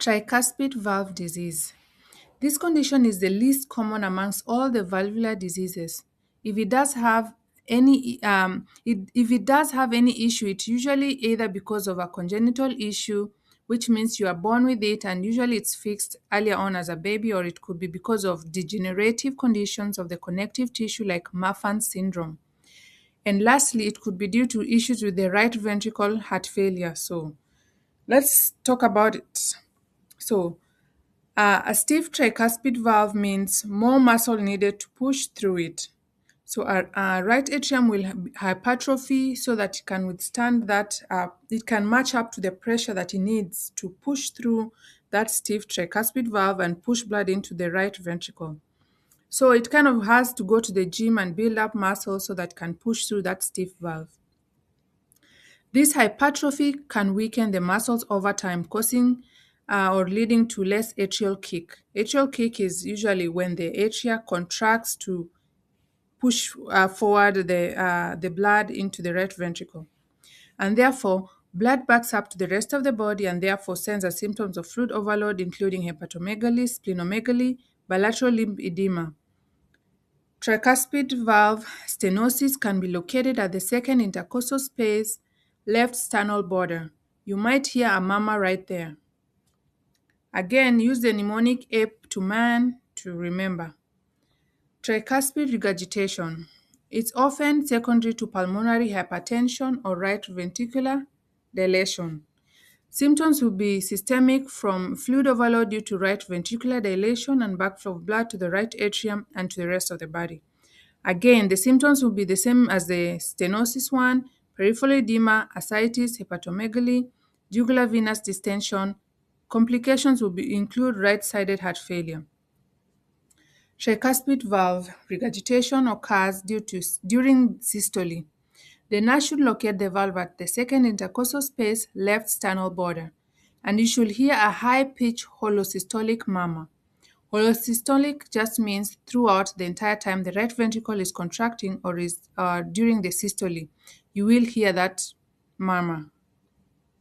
Tricuspid valve disease. This condition is the least common amongst all the valvular diseases. If it does have any issue, it's usually either because of a congenital issue, which means you are born with it and usually it's fixed earlier on as a baby, or it could be because of degenerative conditions of the connective tissue like Marfan syndrome. And lastly, it could be due to issues with the right ventricle heart failure. So let's talk about it. So a stiff tricuspid valve means more muscle needed to push through it. So our right atrium will hypertrophy so that it can withstand that, it can match up to the pressure that it needs to push through that stiff tricuspid valve and push blood into the right ventricle. So it kind of has to go to the gym and build up muscle so that it can push through that stiff valve. This hypertrophy can weaken the muscles over time, causing or leading to less atrial kick. Atrial kick is usually when the atria contracts to push forward the blood into the right ventricle. And therefore, blood backs up to the rest of the body and therefore sends us symptoms of fluid overload, including hepatomegaly, splenomegaly, bilateral limb edema. Tricuspid valve stenosis can be located at the second intercostal space, left sternal border. You might hear a murmur right there. Again, use the mnemonic ape to man to remember. Tricuspid regurgitation. It's often secondary to pulmonary hypertension or right ventricular dilation. Symptoms will be systemic from fluid overload due to right ventricular dilation and backflow of blood to the right atrium and to the rest of the body. Again, the symptoms will be the same as the stenosis one: peripheral edema, ascites, hepatomegaly, jugular venous distension. Complications will include right-sided heart failure. Tricuspid valve regurgitation occurs during systole. The nurse should locate the valve at the second intercostal space, left sternal border, and you should hear a high-pitched holosystolic murmur. Holosystolic just means throughout the entire time the right ventricle is contracting or is during the systole, you will hear that murmur.